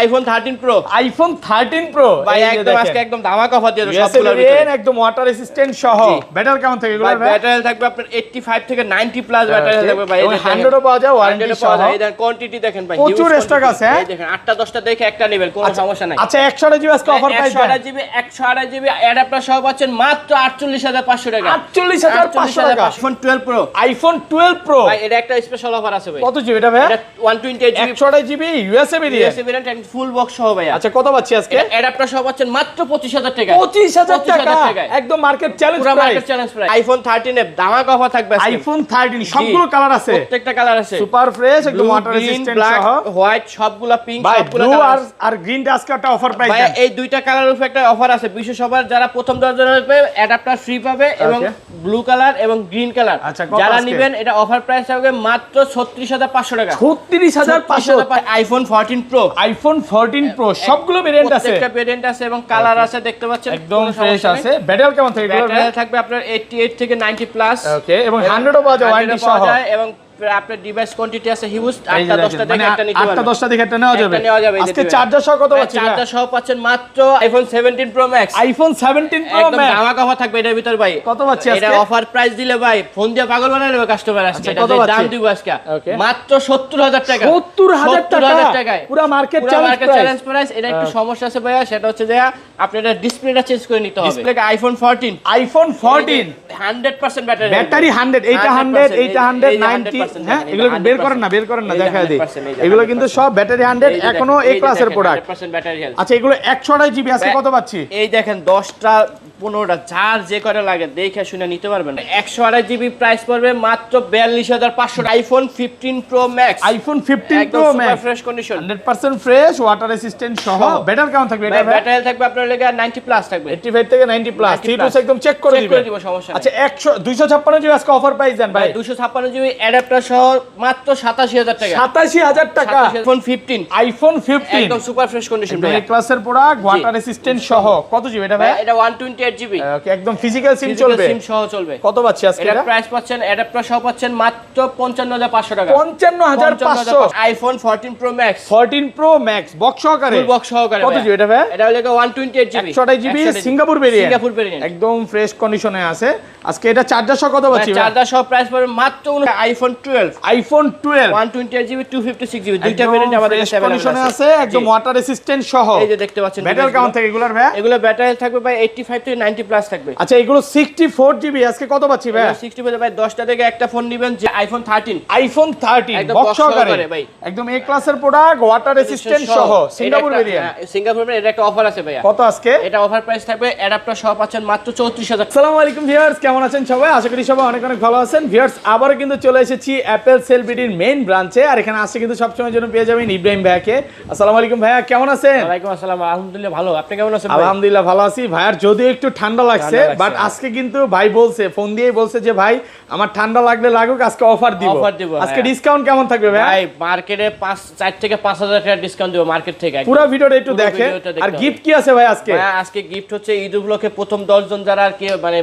IPhone 13 pro. IPhone 13 pro ভাই একদম আজকে একদম ধামাকা অফার দিয়ে দেব সবগুলোর ভিতরে ভিতরে। একদম ওয়াটার রেসিস্ট্যান্ট সহ। ব্যাটারি কেমন থাকে এগুলো? ব্যাটারি থাকবে আপনার 85 থেকে 90 প্লাস ব্যাটারি থাকবে ভাই। এই 100 ও পাওয়া যায় ওয়ারেন্টি সহ। এই দেখেন কোয়ান্টিটি দেখেন ভাই, প্রচুর স্টক আছে। এই দেখেন 8টা 10টা দেখে একটা নেবেন, কোনো সমস্যা নাই। আচ্ছা 128 জিবি আজকে অফার প্রাইস দেন। 128 জিবি অ্যাডাপ্টার সহ পাচ্ছেন মাত্র 48500 টাকা। 48500 টাকা। IPhone 12 pro. আইফোন 12 প্রো ভাই এটা একটা স্পেশাল অফার আছে ভাই। কত জিবি এটা ভাই? এটা 128 GB 128 GB USA variant and full box সহ ভাই। আচ্ছা কত পাচ্ছি আজকে? অ্যাডাপ্টার সহ পাচ্ছেন মাত্র 25000 টাকা। 25000 টাকা একদম মার্কেট চ্যালেঞ্জ পুরো price. Market challenge price. IPhone 13 এর ধামাকা অফার থাকবে আজকে। আইফোন 13 সবগুলো কালার আছে, প্রত্যেকটা কালার আছে, সুপার ফ্রেশ একদম ওয়াটার রেসিস্ট্যান্ট সহ। হোয়াইট সবগুলা পিঙ্ক ভাই সবগুলা ব্লু কালার আর গ্রিনটা আজকে একটা অফার প্রাইস ভাই। দেন। এই দুইটা কালারের উপর একটা অফার আছে, বিশেষ অফার। যারা প্রথম দরজা নেবে অ্যাডাপ্টার ফ্রি পাবে এবং ব্লু কালার এবং গ্রিন কালার। আচ্ছা, কত যারা আজকে? নেবেন এটা অফার প্রাইস থাকবে মাত্র 36500 টাকা। 36500 আইফোন 14 প্রো। আইফোন 14 প্রো সবগুলো ভেরিয়েন্ট আছে, প্রত্যেকটা ভেরিয়েন্ট আছে এবং কালার আছে, দেখতে পাচ্ছেন একদম ফ্রেশ আছে। ব্যাটারি কেমন থাকে এগুলো? ব্যাটারি থাকবে আপনার 88 থেকে 90 প্লাস। ওকে এবং 100 ও পাওয়া যায় ওয়ারেন্টি সহ। এবং আপনার ডিভাইস কোয়ান্টিটি আছে হিউজ। 8টা 10টা দেখে একটা নিতে পারবেন। 8টা 10টা দেখে একটা নেওয়া যাবে। একটা নেওয়া যাবে। আজকে চার্জার সহ কত পাচ্ছি? চার্জার সহ পাচ্ছেন মাত্র iPhone 17 pro max. IPhone 17 pro একদম ম্যাক্স ধামাকা অফার থাকবে এটার ভিতর ভাই। কত পাচ্ছি আজকে? এটা অফার প্রাইস দিলে ভাই ফোন দিয়ে পাগল বানায় নেবে কাস্টমার আজকে। আচ্ছা, এটা কত যে পাচ্ছি? দাম দিব আজকে ওকে। মাত্র 70000 টাকা। 70000 টাকায় পুরো মার্কেট চ্যালেঞ্জ প্রাইস। এটা একটু সমস্যা আছে ভাইয়া, সেটা হচ্ছে যে আপনি এটা ডিসপ্লেটা চেঞ্জ করে নিতে হবে। Display iPhone 14 100% battery. ব্যাটারি 100, এইটা 100, এইটা 190। হ্যাঁ এগুলো বের করেন না দেখায় দিই। এগুলো কিন্তু সব ব্যাটারি 100, এখনো এ ক্লাসের প্রোডাক্ট। 100% battery health. আচ্ছা এগুলো 128 জিবি আজকে কত পাচ্ছি? এই দেখেন 10টা 15টা যার যে করে লাগে দেখে শুনে নিতে পারবেন। 128 জিবি প্রাইস পড়বে মাত্র 42500 টাকা। IPhone 15 pro max. আইফোন 15 একদম pro super max fresh condition, 100% fresh water resistant সহ। ব্যাটারি কেমন থাকবে এটা? ব্যাটারি থাকবে আপনার লেগে 90 প্লাস থাকবে। 85 থেকে 90 প্লাস। 90 থ্রি একদম চেক করে দিবেন। সমস্যা আচ্ছা 256 জিবি আজকে অফার প্রাইস দেন ভাই। 256 জিবি অ্যাডাপ্টার সহ মাত্র 87000 টাকা। 87000 টাকা। আইফোন 15 আইফোন 15 একদম সুপার ফ্রেশ কন্ডিশন ভাই। এই ক্লাসের প্রোডাক্ট ওয়াটার রেসিস্ট্যান্ট সহ। কত জিবি এটা ভাই? এটা 128 জিবি। ওকে একদম ফিজিক্যাল সিম চলবে, সিম সহ চলবে। কত পাচ্ছি আজকে এটা এটা? প্রাইস পাচ্ছেন অ্যাডাপ্টার সহ পাচ্ছেন মাত্র 55500 টাকা। 55500। IPhone 14 pro max. 14 pro max box সহকারে। ফুল বক্স সহকারে। কত জিবি এটা ভাই? এটা হলো 128 GB. 128 GB Singapore variant. Singapore variant একদম ফ্রেশ কন্ডিশনে আছে। আজকে এটা চার্জার সহ কত পাচ্ছি ভাই? চার্জার সহ প্রাইস পড়বে মাত্র আইফোন 12। আইফোন 12 128 জিবি 256 জিবি দুইটা ভেরিয়েন্ট আমাদের কাছে কন্ডিশনে আছে, একদম ওয়াটার রেসিস্ট্যান্ট সহ। এই যে দেখতে পাচ্ছেন। ব্যাটারি কেমন থাকে এগুলার ভাই? এগুলো ব্যাটারি থাকবে ভাই 85 থেকে 90 প্লাস থাকবে। আচ্ছা এগুলো 64 জিবি আজকে কত পাচ্ছি ভাই? 60 পেলে ভাই 10টা থেকে একটা ফোন নেবেন যে আইফোন 13। আইফোন 13 একদম বক্স box সহকারে সহকারে ভাই। একদম এ ক্লাসের প্রোডাক্ট ওয়াটার রেসিস্ট্যান্ট সহ সিঙ্গাপুর ভেরিয়েন্ট। সিঙ্গাপুর ভেরিয়েন্ট এটা একটা অফার আছে ভাইয়া। কত আজকে? এটা অফার প্রাইস থাকবে অ্যাডাপ্টার সহ পাচ্ছেন মাত্র 34000। আসসালামু আলাইকুম ভিউয়ার্স, কেমন আছেন সবাই? আশা করি সবাই অনেক অনেক ভালো আছেন। ভিউয়ার্স আবারো কিন্তু চলে এসেছি অ্যাপেল সেলবিডির মেইন ব্রাঞ্চে, আর এখানে আসছে কিন্তু সবসময় জন্য পেয়ে যাবেন ইব্রাহিম ভাইয়াকে। আসসালামু আলাইকুম ভাইয়া, কেমন আছেন? ওয়ালাইকুম আসসালাম, আলহামদুলিল্লাহ ভালো। আপনি কেমন আছেন ভাই? আলহামদুলিল্লাহ ভালো আছি। ভাইয়ার যদিও একটু ঠান্ডা লাগছে, বাট আজকে কিন্তু ভাই বলছে, ফোন দিয়েই বলছে যে ভাই আমার ঠান্ডা লাগলে লাগুক, আজকে অফার দিব। আজকে ডিসকাউন্ট কেমন থাকবে ভাই? ভাই মার্কেটে 4 থেকে 5000 টাকা ডিসকাউন্ট দিব মার্কেট থেকে। পুরো ভিডিওটা একটু দেখেন। আর গিফট কি আছে ভাই আজকে? ভাই আজকে গিফট হচ্ছে ঈদ উপলক্ষে প্রথম 10 জন যারা আর কি মানে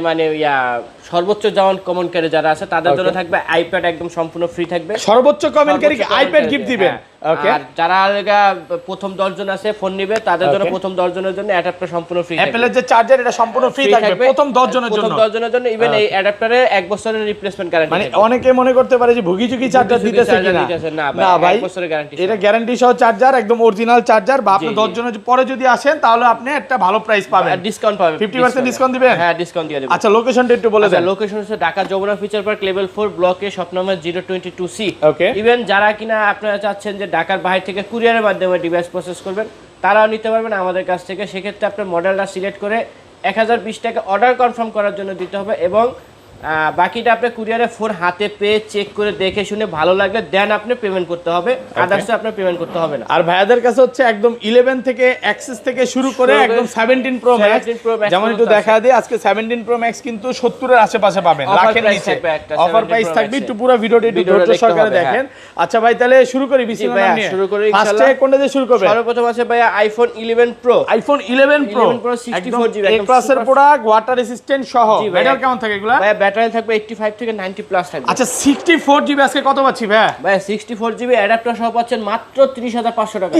সর্বোচ্চ যেমন কমেন্টকারী যারা আছে তাদের জন্য থাকবে আইপ্যাড একদম সম্পূর্ণ ফ্রি থাকবে। সর্বোচ্চ কমেন্টকারী আইপ্যাড গিফট দিবেন। ওকে। আর যারা প্রথম 10 জন আছে ফোন নেবে তাদের জন্য প্রথম 10 জনের জন্য অ্যাডাপ্টার সম্পূর্ণ ফ্রি থাকবে। অ্যাপেলের যে চার্জার এটা সম্পূর্ণ ফ্রি থাকবে প্রথম 10 জনের জন্য। প্রথম 10 জনের জন্য ইভেন এই অ্যাডাপ্টারে 1 বছরের রিপ্লেসমেন্ট গ্যারান্টি। মানে অনেকে মনে করতে পারে যে ভুগিচুকি চার্জার দিতেছে কিনা। না ভাই 1 বছরের গ্যারান্টি। এটা গ্যারান্টি সহ চার্জার, একদম অরিজিনাল চার্জার। বা আপনি 10 জনের পরে যদি আসেন তাহলে আপনি একটা ভালো প্রাইস পাবেন, ডিসকাউন্ট পাবেন। 50% ডিসকাউন্ট দিবেন? হ্যাঁ ডিসকাউন্ট দিয়ে দেব। আচ্ছা লোকেশনটা একটু বলে দেন। লোকেশন হচ্ছে Dhaka Jamuna future park level 4 ব্লকে শপ নম্বর 022C। ওকে। ইভেন যারা কিনা আপনারা চাচ্ছেন যে ঢাকার বাইরে থেকে কুরিয়ারের মাধ্যমে ডিভাইস প্রসেস করবেন তারাও নিতে পারবেন আমাদের কাছ থেকে। সেক্ষেত্রে আপনার মডেলটা সিলেক্ট করে 1020 টাকা অর্ডার কনফার্ম করার জন্য দিতে হবে এবং বাকিটা আপনি কুরিয়ারে ফোন হাতে পেয়ে চেক করে দেখে শুনে ভালো লাগলে দেন আপনি পেমেন্ট করতে হবে, আদার্সে আপনার পেমেন্ট করতে হবে না। আর ভাইয়াদের কাছে হচ্ছে একদম 11 থেকে অ্যাক্সেস থেকে শুরু করে একদম 17 প্রো ম্যাক্স। যেমন একটু দেখা দিই, আজকে 17 প্রো ম্যাক্স কিন্তু 70 এর আশেপাশে পাবেন, লাখের নিচে অফার প্রাইস থাকবে। একটু পুরো ভিডিওটা একটু ধৈর্য সহকারে দেখেন। আচ্ছা ভাই তাহলে শুরু করি বিসমিল্লাহ নিয়ে। শুরু করি ইনশাআল্লাহ। ফার্স্টে কোনটা দিয়ে শুরু করবে? সর্বপ্রথম আছে ভাইয়া iPhone 11 pro. IPhone 11 pro 64 GB একদম ক্লাসের প্রোডাক্ট ওয়াটার রেসিস্ট্যান্ট সহ। ব্যাটারি কেমন থাকে এগুলা? ভাইয়া ব্যাটারি থাকবে 85 থেকে 90 প্লাস থাকবে। আচ্ছা 64 জিবি আজকে কত পাচ্ছি ভাই? ভাই 64 জিবি অ্যাডাপ্টার সহ পাচ্ছেন মাত্র 30500 টাকা।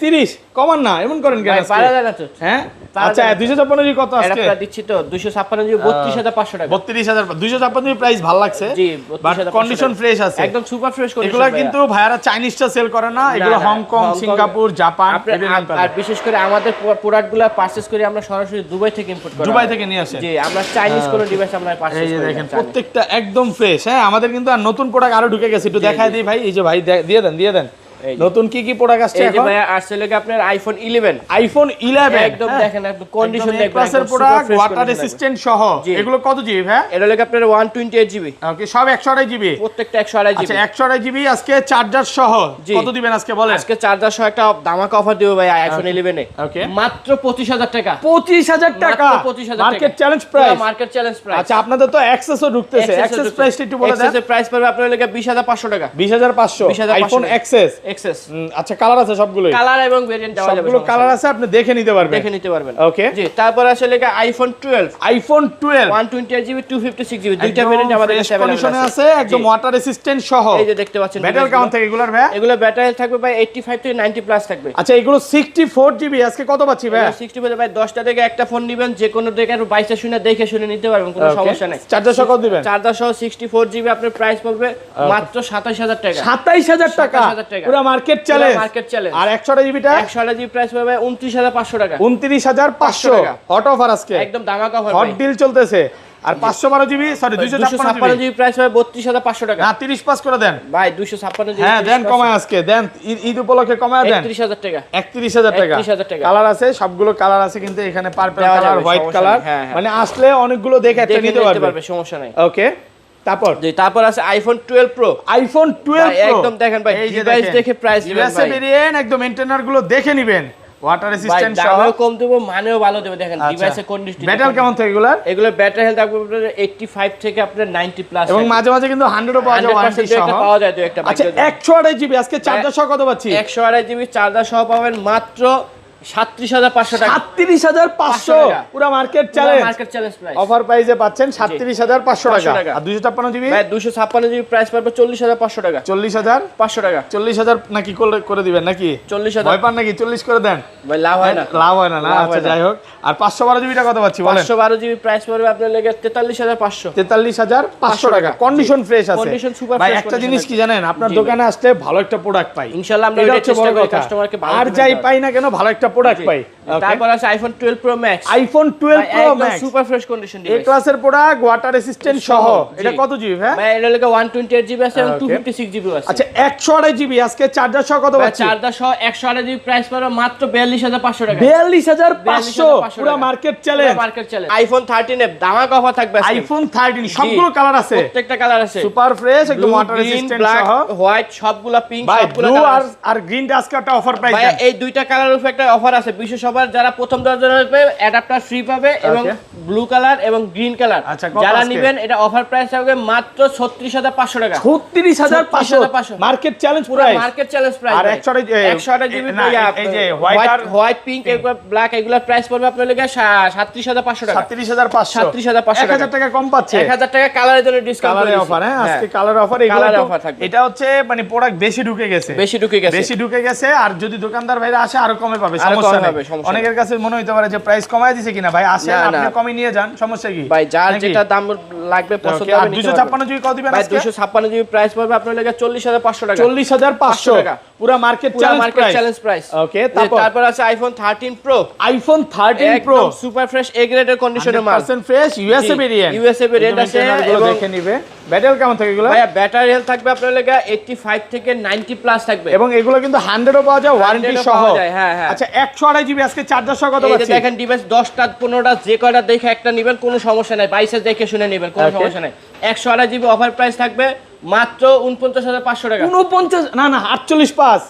30 কমান না, এমন করেন কেন আজকে? পারা যায় না তো। হ্যাঁ আচ্ছা 256 জিবি কত আজকে? অ্যাডাপ্টার দিচ্ছি তো 256 জিবি 32500 টাকা। 32000 256 জিবি প্রাইস ভালো লাগছে। জি, বাট কন্ডিশন ফ্রেশ আছে, একদম সুপার ফ্রেশ কন্ডিশন। এগুলো কিন্তু ভাইয়ারা চাইনিজটা সেল করে না, এগুলো হংকং, সিঙ্গাপুর, জাপান, আর বিশেষ করে আমাদের প্রোডাক্টগুলো পারচেজ করে আমরা সরাসরি দুবাই থেকে ইম্পোর্ট করি। দুবাই থেকে নিয়ে আসেন? জি, আমরা চাইনিজ কোনো ডিভাইস আমরা পারচেজ এই যে করি না। দেখেন প্রত্যেকটা একদম ফ্রেশ। হ্যাঁ আমাদের কিন্তু আর নতুন প্রোডাক্ট আরো ঢুকে গেছে, একটু দেখায় দিই ভাই। এই যে ভাই দিয়ে দেন নতুন কি কি প্রোডাক্ট আসছে এই যে এখন? ভাই আসছে লাগে আপনার আইফোন 11। আইফোন 11 একদম দেখেন একদম কন্ডিশন দেখবেন, প্লাসের প্রোডাক্ট, ওয়াটার রেসিস্ট্যান্ট সহ। এগুলো কত জিবি ভাই? এটা লাগে আপনার 128 জিবি। ওকে, সব 128 জিবি, প্রত্যেকটা 128 জিবি। আচ্ছা 128 জিবি আজকে চার্জার সহ কত দিবেন আজকে বলেন? আজকে চার্জার সহ একটা ধামাকা অফার দিব ভাই আইফোন 11 এ। ওকে, মাত্র 25000 টাকা। 25000 টাকা market challenge price. Market challenge price. আচ্ছা আপনাদের তো এক্সেসও ঢুকতেছে, এক্সেস প্রাইসটা একটু বলে দেন। এক্সেসের প্রাইস পাবে আপনার লাগে 20500 টাকা। 20500 আইফোন এক্সেস। আচ্ছা কালার আছে সবগুলোই? কালার এবং ভেরিয়েন্ট দেওয়া যাবে, সবগুলো কালার আছে, আপনি দেখে নিতে পারবেন। ওকে জি, তারপর আসলে আইফোন 12 128 জিবি 256 জিবি দুইটা ভেরিয়েন্ট আমাদের কাছে কন্ডিশনে আছে, একদম ওয়াটার রেসিস্ট্যান্ট সহ। এই যে দেখতে পাচ্ছেন ব্যাটারি কেমন থাকে এগুলার ভাই? এগুলো ব্যাটারি থাকবে ভাই 85 থেকে 90 প্লাস থাকবে। আচ্ছা এগুলো 64 জিবি আজকে কত পাচ্ছি ভাই? 64 ভাই 10টা থেকে একটা ফোন নেবেন, যে কোনো থেকে 22টা শুনে দেখে শুনে নিতে পারবেন, কোনো সমস্যা নাই। চার্জার সহ কত দিবেন? চার্জার সহ 64 জিবি আপনার প্রাইস পড়বে মাত্র 27000 টাকা। 27000 টাকা পুরো মার্কেট চ্যালেঞ্জ। আর 128 জিবিটা 128 জিবি প্রাইস পাবে 29500 টাকা। 29500 হট অফার আজকে, একদম ধামাকা অফার, হট ডিল চলতেছে। আর 512 জিবি সরি 256 জিবি প্রাইস পাবে 32500 টাকা। না 30 পাস করে দেন ভাই 256 জিবি। হ্যাঁ দেন কমায় আজকে দেন, ঈদ উপলক্ষে কমায় দেন 31000 টাকা। 31000 টাকা। 31000 টাকা কালার আছে, সবগুলো কালার আছে কিন্তু এখানে পার্পল কালার, হোয়াইট কালার, মানে আসলে অনেকগুলো দেখে একটা নিতে পারবে, সমস্যা নাই। ওকে তারপর আছে আইফোন 12 প্রো। আইফোন 12 প্রো একদম দেখেন ভাই, ডিভাইস দেখে প্রাইস দিবেন ভাই। ভেরিয়েন্ট একদম এন্টেনার গুলো দেখে নেবেন, ওয়াটার রেসিস্ট্যান্ট সহ, দামও কম দেব, মানেও ভালো দেব। দেখেন ডিভাইসের কন্ডিশন, ব্যাটারি কেমন থাকে এগুলো ব্যাটারি হেলথ থাকবে আপনাদের 85 থেকে আপনার 90 প্লাস, এবং মাঝে মাঝে কিন্তু 100 ও পাওয়া যায়, ওয়ারেন্টি সহ পাওয়া যায় তো একটা। আচ্ছা 128 জিবি আজকে চার্জার সহ কত পাচ্ছি? 128 জিবি চার্জার সহ পাবেন মাত্র 37500 টাকা। 37500 পুরো market challenge, market challenge price. Offer প্রাইসে পাচ্ছেন 37500 টাকা। আর 256 জিবি ভাই 256 জিবি প্রাইস পাবে 40500 টাকা। 40500 টাকা। 40000 নাকি করে দিবেন নাকি? 40000 ভয় পান নাকি? 40 করে দেন ভাই, লাভ হয় না। লাভ হয় না না। আচ্ছা যাই হোক, আর 512 জিবিটা কত পাচ্ছি বলেন? 512 জিবি প্রাইস পড়বে আপনার লাগে 43500। 43500 টাকা। কন্ডিশন ফ্রেশ আছে, কন্ডিশন সুপার ভাই। ফ্রেশ। একটা জিনিস কি জানেন, আপনার দোকানে আসলে ভালো একটা প্রোডাক্ট পাই ইনশাআল্লাহ, আমরা এটা চেষ্টা করি কাস্টমারকে ভালো, আর যাই পাই না কেন ভালো একটা প্রোডাক্ট পাই। তারপর আছে iPhone 12 pro max. IPhone 12 pro max super fresh condition a device, ক্লাসের প্রোডাক্ট, ওয়াটার রেসিস্ট্যান্ট সহ। এটা কত জিবি ভাই? ভাই এটা লাগে 128 জিবি আছে এবং 256 জিবি আছে। আচ্ছা 128 জিবি আজকে চার্জার সহ কত পাচ্ছি? চার্জার সহ 128 জিবি প্রাইস পড়বে মাত্র 42500 টাকা। 42500 পুরো মার্কেট চ্যালেঞ্জ। আইফোন 13 এর ধামাকা অফার থাকবে আজকে। আইফোন 13 সবগুলো কালার আছে, প্রত্যেকটা কালার আছে, সুপার ফ্রেশ একদম ওয়াটার রেসিস্ট্যান্ট সহ, হোয়াইট সবগুলা, পিঙ্ক সবগুলা ব্লু কালার আর গ্রিনটা আজকে একটা অফার প্রাইস। ভাই এই দুইটা কালারের উপর একটা অফার আছে, বিশেষ সবার যারা প্রথম 10 জন হবে অ্যাডাপ্টার ফ্রি পাবে, এবং ব্লু কালার এবং গ্রিন কালার যারা নেবেন এটা অফার প্রাইস থাকবে মাত্র 36500 টাকা। 36500 market challenge price, market challenge price. আর 128 জিবি এই যে হোয়াইট পিঙ্ক এগুলো ব্ল্যাক এগুলোর প্রাইস পড়বে আপনার লাগে 37500 টাকা। 37500 1000 টাকা কম পাচ্ছে। 1000 টাকা কালারের জন্য ডিসকাউন্ট কালারের অফার। হ্যাঁ আজকে কালারের অফার, এগুলো এটা হচ্ছে মানে প্রোডাক্ট বেশি ঢুকে গেছে, আর যদি দোকানদার ভাইরা আসে আরো কমে পাবে, সমস্যা নেই। অনেকের কাছে মনে হইতে পারে যে প্রাইস কমায় দিছে কিনা, ভাই আসেন আপনি কমে নিয়ে যান, সমস্যা কি ভাই, যার যেটা দাম লাগবে পছন্দ হবে। 256 জিবি কত দিবেন আজকে? 256 জিবি প্রাইস পড়বে আপনার লাগে 40500 টাকা। 40500 টাকা পুরো মার্কেট চ্যালেঞ্জ প্রাইস। ওকে, তারপর আছে iPhone 13 pro. IPhone 13 pro super fresh A গ্রেডের কন্ডিশনের মাল, 100% ফ্রেশ ইউএসএ ভেরিয়েন্ট আছে, এবং দেখে নিবে। ব্যাটারি কেমন থাকে এগুলো? ভাই ব্যাটারি হেলথ থাকবে আপনার লাগে 85 থেকে 90 প্লাস থাকবে, এবং এগুলো কিন্তু 100 ও পাওয়া যায়, ওয়ারেন্টি সহ। হ্যাঁ হ্যাঁ। আচ্ছা 128 জিবি আজকে চার্জার সহ কত পাচ্ছি? দেখেন ডিভাইস 10টা 15টা যে কয়টা দেখে একটা নেবেন, কোনো সমস্যা নাই, 22 দেখে শুনে নেবেন, কোনো সমস্যা নাই। 128 জিবি অফার প্রাইস থাকবে মাত্র 49500 টাকা। 49 না 48 পাস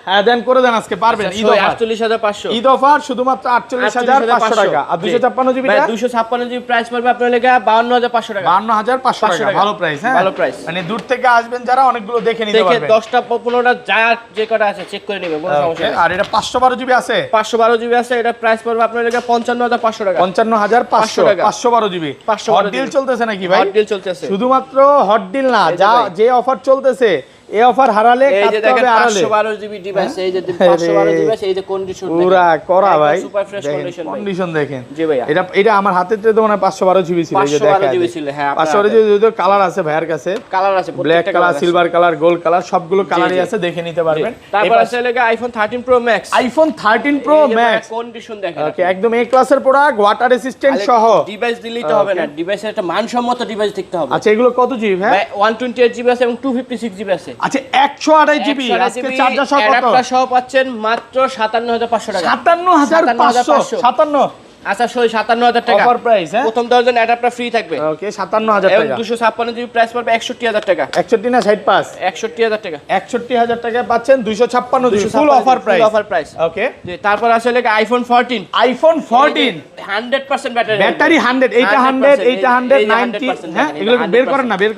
হ্যাঁ দেন করে দেন আজকে পারবেন। ঈদ অফার 48500, ঈদ অফার শুধুমাত্র 48500 টাকা। আর 256 জিবি ভাই 256 জিবি প্রাইস পড়বে আপনার লেগে 52500 টাকা। 52500 টাকা, ভালো প্রাইস। হ্যাঁ ভালো প্রাইস, মানে দূর থেকে আসবেন যারা অনেকগুলো দেখে নিতে পারবেন, দেখে 10টা 15টা যা যে কটা আছে চেক করে নেবে, কোনো সমস্যা নেই। আর এটা 512 জিবি আছে, 512 জিবি আছে, এটা প্রাইস পড়বে আপনার লেগে 55500 টাকা। 55500 টাকা, 512 জিবি। হট ডিল চলতেছে নাকি ভাই? হট ডিল চলতেছে, শুধুমাত্র হট ডিল না, যা যে অফার চলতেছে এই অফার হারালে এই যে কাটতে দেখেন হবে হারালে। 512 জিবি ডিভাইস, এই যে 512 জিবি আছে, এই যে কন্ডিশন পুরা করা ভাই, সুপার ফ্রেশ কন্ডিশন ভাই। কন্ডিশন দেখেন। জি ভাইয়া, এটা আমার হাতের তো মনে হয় 512 জিবি ছিল, এই যে 512 জিবি ছিল। হ্যাঁ 512 জিবি কালার আছে ভাইয়ের কাছে, কালার আছে, black colour, silver colour, gold colour, সবগুলো কালারই আছে, দেখে নিতে পারবেন। তারপর আছে লেগে iPhone 13 pro max. IPhone 13 pro max condition দেখেন, ওকে, একদম এ ক্লাসের প্রোডাক্ট, ওয়াটার রেসিস্ট্যান্ট সহ। ডিভাইস দিলেই তো হবে না, ডিভাইসের একটা মানসম্মত ডিভাইস দেখতে হবে। আচ্ছা এগুলো কত জিবি ভাই? 128 জিবি আছে এবং 256 জিবি আছে। আচ্ছা 128 জিবি আজকে চার্জার সহ কত? অ্যাডাপ্টার সহ পাচ্ছেন মাত্র 57500 টাকা। 57500, 57 আচ্ছা 57000 টাকা অফার প্রাইস। হ্যাঁ প্রথম 10 জন অ্যাডাপ্টার ফ্রি থাকবে। ওকে 57000 এবং টাকা। 256 জিবি প্রাইস পড়বে 61000 টাকা। 61 না 65? 61000 টাকা। 61000 টাকা পাচ্ছেন 256 GB full offer price. Offer price okay, জি। তারপর আসলে আইফোন 14। আইফোন 14 100% ব্যাটারি, ব্যাটারি 100, এইটা 100, এইটা 190। হ্যাঁ এগুলো বের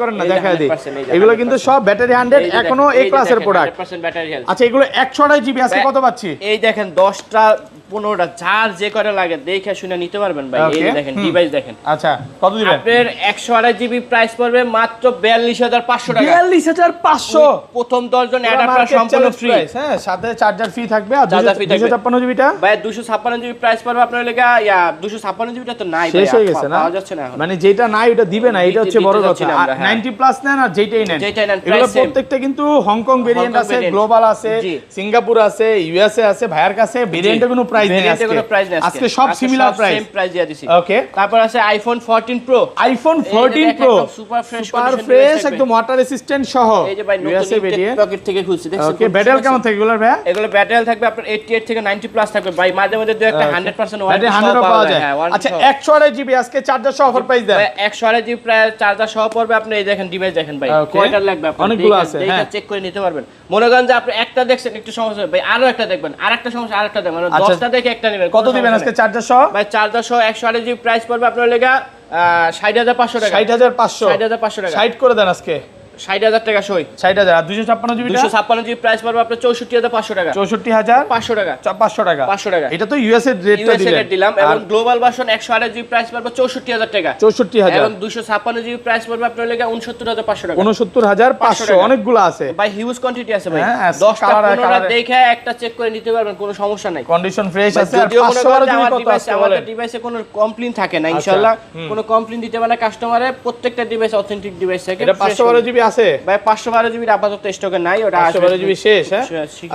করেন না, দেখা দিই। এগুলো কিন্তু সব ব্যাটারি 100, এখনো এ ক্লাসের প্রোডাক্ট। 100% battery health. আচ্ছা এগুলো 128 জিবি আজকে কত পাচ্ছি? এই দেখেন 10টা 15টা যার যে করে লাগে দেখে শুনে নিতে পারবেন ভাই। এই দেখেন ডিভাইস দেখেন। আচ্ছা কত দিবেন? আপনার 128 জিবি প্রাইস পড়বে মাত্র 42500 টাকা। 42500 প্রথম 10 জন অ্যাডাপ্টার সম্পূর্ণ ফ্রি। হ্যাঁ সাথে চার্জার ফ্রি থাকবে। আর 256 জিবিটা ভাই 256 জিবি প্রাইস পড়বে আপনার লেগা 256 জিবিটা তো নাই ভাই, শেষ হয়ে গেছে না, পাওয়া যাচ্ছে না এখন। মানে যেটা নাই ওটা দিবে না, এটা হচ্ছে বড় কথা। 90 প্লাস নেন আর যেটাই নেন, এগুলো প্রত্যেকটা কিন্তু হংকং ভেরিয়েন্ট আছে, গ্লোবাল আছে, সিঙ্গাপুর আছে, ইউএসএ আছে, ভাইয়ার কাছে ভেরিয়েন্টের কোনো প্রাইস নেই আজকে সব সিমিলার প্রাইস, সেম প্রাইস দিয়ে দিছি। ওকে, তারপর আছে iPhone 14 pro. IPhone 14 pro super fresh একদম ওয়াটার রেসিস্ট্যান্ট সহ। এই যে ভাই নতুন পকেট থেকে খুলছি দেখছেন। ওকে, ব্যাটারি কেমন থাকে এগুলোর ভাই? এগুলো ব্যাটারি থাকবে আপনার 88 থেকে 90 প্লাস থাকবে ভাই, মাঝে মাঝে দুই একটা 100% ওয়ারেন্টি পাওয়া যায়। আচ্ছা 128 জিবি আজকে চার্জার সহ অফার প্রাইস দেন। 128 জিবি প্রায় চার্জার সহ পড়বে আপনি। এই দেখেন ডিভাইস দেখেন ভাই, কয়টা লাগবে আপনি অনেকগুলো আছে, হ্যাঁ চেক করে নিতে পারবেন। মনে করেন যে আপনি একটা দেখছেন একটু সমস্যা ভাই, আরো একটা দেখবেন, আরেকটা সমস্যা আরেকটা দেখবেন, মানে 10টা দেখে একটা নেবেন। কত দিবেন আজকে চার্জার সহ? ভাই চার্জার সহ 128 জিবি প্রাইস পড়বে আপনার লেগা 60500 টাকা। 60500 টাকা 60 করে দেন আজকে। 60000 টাকা সই 60000। আর 256 জিবি 256 জিবি প্রাইস পড়বে আপনার 64500 টাকা। 64500 টাকা 500 টাকা 500 টাকা। এটা তো ইউএস এর রেটটা দিলাম। এবং গ্লোবাল ভার্সন 128 জিবি প্রাইস পড়বে 64000 টাকা। 64000। এবং 256 জিবি প্রাইস পড়বে আপনার লেগে 69500 টাকা। 69500 অনেকগুলো আছে ভাই, হিউজ কোয়ান্টিটি আছে ভাই। হ্যাঁ, 10টা 15টা দেখে একটা চেক করে নিতে পারবেন, কোনো সমস্যা নাই। কন্ডিশন ফ্রেশ আছে। আর যদিও মনে 512 করেন জিবি আমার কত আছে আমাদের বলেন? ডিভাইসে কোনো কমপ্লেইন থাকে না ইনশাআল্লাহ, কোনো কমপ্লেইন দিতে পারে না কাস্টমারে। প্রত্যেকটা ডিভাইস অথেন্টিক ডিভাইস থাকে। এটা 512 জিবি আছে ভাই, 512 জিবি আপাতত স্টকে নাই, ওটা 512 জিবি শেষ। হ্যাঁ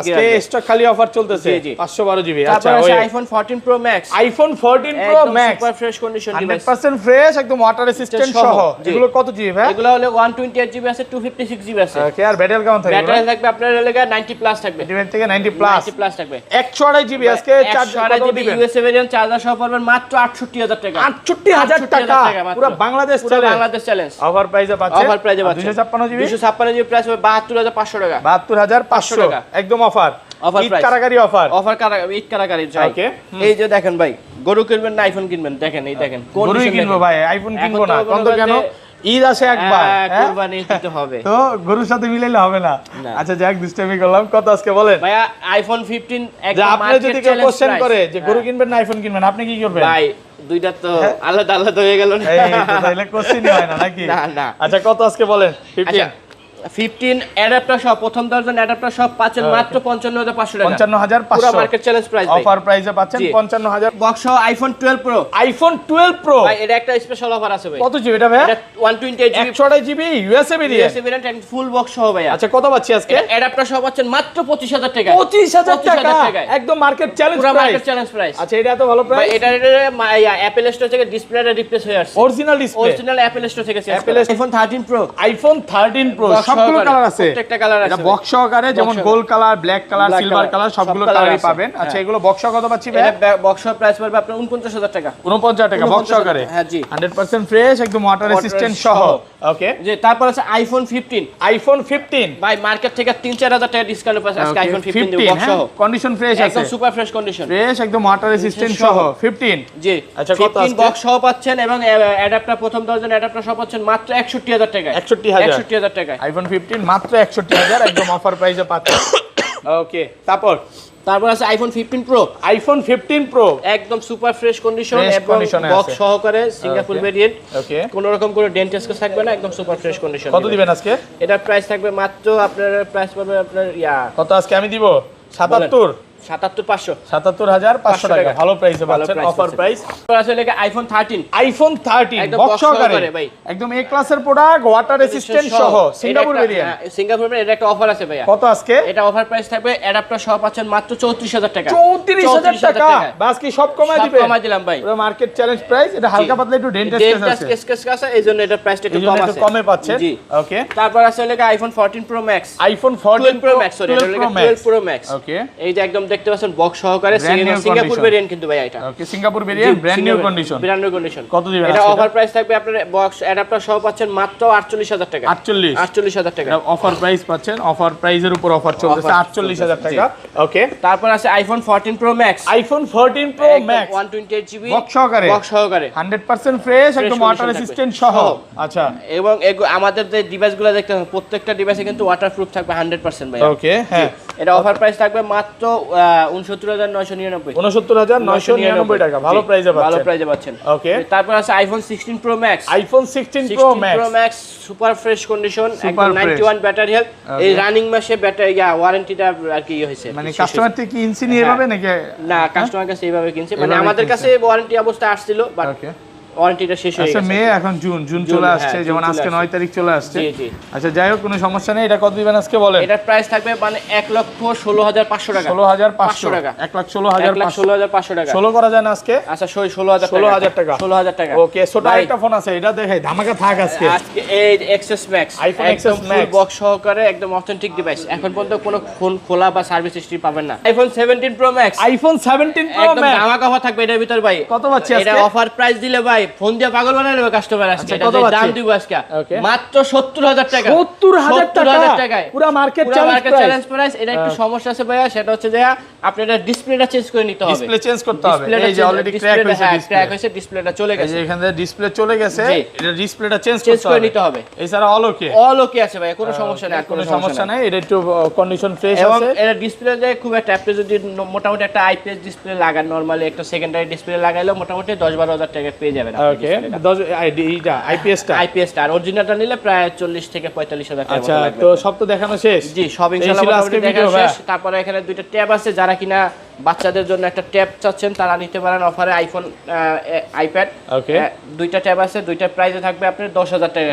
আজকে স্টক খালি অফার চলতেছে 512 জিবি। আচ্ছা ওই iPhone 14 pro max. IPhone 14 pro max super fresh condition device, 100% fresh একদম ওয়াটার রেসিস্ট্যান্ট সহ। এগুলো কত জিবি ভাই? এগুলো হলো 128 জিবি আছে, 256 জিবি আছে। ওকে, আর ব্যাটারি কেমন থাকবে? ব্যাটারি থাকবে আপনার লেগে 90 প্লাস থাকবে। ডিভাইস থেকে 90 প্লাস 90 প্লাস থাকবে। 128 জিবি আজকে চার্জার কত দিবেন? ইউএসএ ভেরিয়েন্ট চার্জার সহ পড়বেন মাত্র 68000 টাকা। 68000 টাকা পুরো Bangladesh challenge. Bangladesh challenge offer প্রাইসে পাচ্ছেন। অফার প্রাইসে পাচ্ছেন 256 জিবি 256 জিবি প্রাইস হবে 72500 টাকা। 72500 টাকা একদম অফার। অফার ঈদ কারাগারি অফার। অফার কারাগারি, ঈদ কারাগারি যাই। এই যে দেখেন ভাই, গরু কিনবেন না আইফোন কিনবেন, দেখেন এই দেখেন কোন গরু কিনবো ভাই, আইফোন কিনবো না। কোন তো কেন? ঈদ আসে একবার, কুরবানি দিতে হবে তো গরুর সাথে মিলাইলে হবে না। আচ্ছা যাক, দুষ্টামি করলাম। কত আজকে বলেন ভাই? আইফোন 15 একদম আপনি যদি কেউ কোশ্চেন করে যে গরু কিনবেন না আইফোন কিনবেন, আপনি কি করবেন? ভাই দুইটা তো আলাদা আলাদা হয়ে গেল না। এই তো তাইলে কোশ্চেনই হয় না নাকি? না না। আচ্ছা কত আজকে বলেন? 15 অ্যাডাপ্টার সহ প্রথম 10 জন অ্যাডাপ্টার সহ পাচ্ছেন মাত্র 55500 টাকা। 55500 পুরো মার্কেট চ্যালেঞ্জ প্রাইস ভাই। অফার প্রাইসে পাচ্ছেন 55000 বক্স সহ আইফোন 12 প্রো। আইফোন 12 প্রো ভাই এটা একটা স্পেশাল অফার আছে ভাই। কত জিবি এটা ভাই? এটা 128 GB 128 GB USA variant and full box সহ ভাই। আচ্ছা কত পাচ্ছি আজকে? অ্যাডাপ্টার সহ পাচ্ছেন মাত্র 25000 টাকা। 25000 টাকা একদম মার্কেট চ্যালেঞ্জ প্রাইস। পুরো মার্কেট চ্যালেঞ্জ প্রাইস। আচ্ছা এটা এত ভালো প্রাইস? ভাই এটা অ্যাপল স্টোর থেকে ডিসপ্লেটা রিপ্লেস হয়ে আসছে। Original display original Apple store থেকে আইফোন 13 প্রো। আইফোন 13 প্রো সবগুলো কালার আছে, প্রত্যেকটা কালার আছে, এটা বক্স সহকারে, যেমন gold colour, black colour, silver colour, সবগুলো কালারই পাবেন। আচ্ছা, এগুলো বক্স কত পাচ্ছি ভাই? এটা বক্স প্রাইস পড়বে আপনার 49000 টাকা। 49,000 টাকা বক্স সহকারে? হ্যাঁ জি, 100% ফ্রেশ, একদম ওয়াটার রেসিস্ট্যান্ট সহ। ওকে, যে তারপর আছে আইফোন 15। আইফোন 15 ভাই মার্কেট থেকে 3-4000 টাকা ডিসকাউন্ট পাচ্ছে আজকে আইফোন 15 দেব বক্স সহ। কন্ডিশন ফ্রেশ আছে, একদম সুপার ফ্রেশ কন্ডিশন, ফ্রেশ একদম ওয়াটার রেসিস্ট্যান্ট সহ 15। জি আচ্ছা, কত 15 আজকে? বক্স সহ পাচ্ছেন এবং অ্যাডাপ্টার প্রথম দর্জন অ্যাডাপ্টার সহ পাচ্ছেন মাত্র 61000 টাকায়। 61000 টাকায় আইফোন 15 মাত্র 61000 একদম অফার প্রাইসে পাচ্ছেন। ওকে, তারপর আছে আইফোন 15 প্রো। আইফোন 15 প্রো একদম সুপার ফ্রেশ কন্ডিশন Fresh এবং condition এ বক্স আছে। সহকারে সিঙ্গাপুর Okay. ভেরিয়েন্ট। ওকে, কোনো রকম কোনো ডেন্ট স্কেচ থাকবে না, একদম সুপার ফ্রেশ কন্ডিশন। কত দিবেন আজকে? এটার প্রাইস থাকবে মাত্র আপনার প্রাইস পড়বে আপনার কত আজকে আমি দিব? 77 77500 77500 টাকা, ভালো প্রাইসে পাচ্ছেন, অফার প্রাইস। আসলে আইফোন 13 আইফোন 13 একদম বক্স box সহকারে সহকারে ভাই। একদম এ ক্লাসের প্রোডাক্ট, ওয়াটার রেসিস্ট্যান্ট সহ, সিঙ্গাপুর ভেরিয়েন্ট। সিঙ্গাপুর ভেরিয়েন্ট, এটা একটা অফার আছে ভাইয়া। কত আজকে? এটা অফার প্রাইস থাকবে অ্যাডাপ্টার সহ পাচ্ছেন মাত্র 34000 টাকা। 34000 টাকা বাস কি সব কমায় সব দিবেন? কমাই দিলাম ভাই, পুরো মার্কেট চ্যালেঞ্জ প্রাইস। এটা হালকা পাতলা একটু ডেন্ট স্কেচ আছে, এইজন্য এটা প্রাইসটা একটু কম আছে, কমে পাচ্ছেন। জি। ওকে, তারপর আছে iPhone 14 pro max. IPhone 14 pro max, sorry এটা 12 প্রো ম্যাক্স। ওকে, এই যে একদম দেখতে পাচ্ছেন বক্স সহকারে সিঙ্গাপুর ভেরিয়েন্ট কিন্তু ভাই এটা। Okay, Singapore variant, brand new condition. Brand new condition. কত দিবেন এটা আজকে? অফার প্রাইস থাকবে আপনার বক্স অ্যাডাপ্টার সহ পাচ্ছেন মাত্র 48000 টাকা। 48000 টাকা অফার প্রাইস পাচ্ছেন, অফার প্রাইসের উপর অফার চলতেছে, 48000 টাকা। ওকে, তারপর আছে iPhone 14 pro max. IPhone 14 pro max 128 GB box সহকারে, 100% ফ্রেশ, একদম ওয়াটার রেসিস্ট্যান্ট সহ। আচ্ছা, এবং আমাদের যে ডিভাইসগুলো দেখতে হবে প্রত্যেকটা ডিভাইসে কিন্তু ওয়াটারপ্রুফ থাকবে 100% ভাই। ওকে, হ্যাঁ, এটা অফার প্রাইস থাকবে মাত্র 69999। 69999 টাকা, ভালো প্রাইসে পাচ্ছেন, ভালো প্রাইসে পাচ্ছেন। ওকে, তারপর আছে iPhone 16 pro max. IPhone 16 pro max super fresh condition, Super একদম 91 ব্যাটারি হেলথ। এই রানিং মাসে ব্যাটারি ওয়ারেন্টিটা আর কি হয়েছে, মানে কাস্টমার থেকে কিনছি নিয়ে পাবে নাকি? না, কাস্টমার কাছে এইভাবে কিনছে, মানে এইভাবে আমাদের কিনছে। কাছে ওয়ারেন্টি অবস্থা আসছিল, বাট ওকে, ওয়ারেন্টিটা শেষ হয়ে আচ্ছা, গেছে। মে এখন জুন চলে আসছে, হ্যাঁ, যেমন জুন আজকে চলে 9 তারিখ চলে আসছে। জি জি, আচ্ছা, যাই হোক, কোনো সমস্যা নেই। এটা কত দিবেন আজকে বলেন? এটার প্রাইস থাকবে মানে 1,16,500 টাকা। 16500 টাকা। 1,16,500 1,16,500 টাকা। 16 করা যায় না আজকে? আচ্ছা 16,000 টাকা। 16,000 টাকা। ওকে, ছোট ভাই, একটা ফোন আছে, এটা দেখাই, ধামাকা থাক আজকে। আজকে এই এক্সএস ম্যাক্স, iPhone একদম XS ফুল Max। বক্স সহকারে একদম অথেন্টিক ডিভাইস। এখন পর্যন্ত কোনো ফোন খোলা বা সার্ভিস হিস্ট্রি পাবেন না। IPhone 17 pro max, iPhone 17 pro একদম ম্যাক্স ধামাকা অফার থাকবে এটার ভিতর ভাই। কত পাচ্ছি আজকে? এটা অফার প্রাইস দিলে ভাই ফোন দিয়ে পাগল বানায় নেবে কাস্টমার আজকে। আচ্ছা, এটা কত যে পাচ্ছি? দাম দিব আজকে Okay। মাত্র 70000 টাকা। 70000 টাকায় পুরো মার্কেট পুরো চ্যালেঞ্জ মার্কেট চ্যালেঞ্জ প্রাইস। এটা একটু সমস্যা আছে ভাইয়া, সেটা হচ্ছে যে আপনি এটা ডিসপ্লেটা চেঞ্জ করে নিতে হবে। ডিসপ্লে চেঞ্জ করতে হবে। ডিসপ্লেটা এই যে অলরেডি ক্র্যাক হয়েছে ডিসপ্লে, ক্র্যাক হয়েছে, ডিসপ্লেটা চলে এই গেছে, যে এখান থেকে ডিসপ্লে চলে গেছে, জি। এটা ডিসপ্লেটা চেঞ্জ চেঞ্জ করতে করে হবে, নিতে হবে। এছাড়া অল ওকে, অল ওকে আছে ভাই, কোনো সমস্যা নেই, আর কোনো সমস্যা নাই। এটা একটু কন্ডিশন ফ্রেশ এবং আছে। এটা ডিসপ্লে যে খুব একটা আপনি যদি মোটামুটি একটা আইপিএস ডিসপ্লে লাগান, নরমালি একটা সেকেন্ডারি ডিসপ্লে লাগাইলে মোটামুটি 10-12 টাকা পেয়ে যাবেন ওকে, 10 এইটা আইপিএসটা, আইপিএসটা। আর অরিজিনালটা নিলে প্রায় 40 থেকে 45,000 টাকা আচ্ছা, মতো লাগবে। তো সব তো দেখানো শেষ? জি, সব এই ইনশাআল্লাহ ছিল আজকে মোটামুটি দেখা ভিডিও, শেষ। তারপরে এখানে দুইটা ট্যাব আছে, যারা কিনা বাচ্চাদের জন্য একটা ট্যাব চাচ্ছেন তারা নিতে পারেন অফারে। আইফোন আইপ্যাড, ওকে, দুইটা ট্যাব আছে, দুইটা প্রাইসে থাকবে আপনার 10,000 টাকা।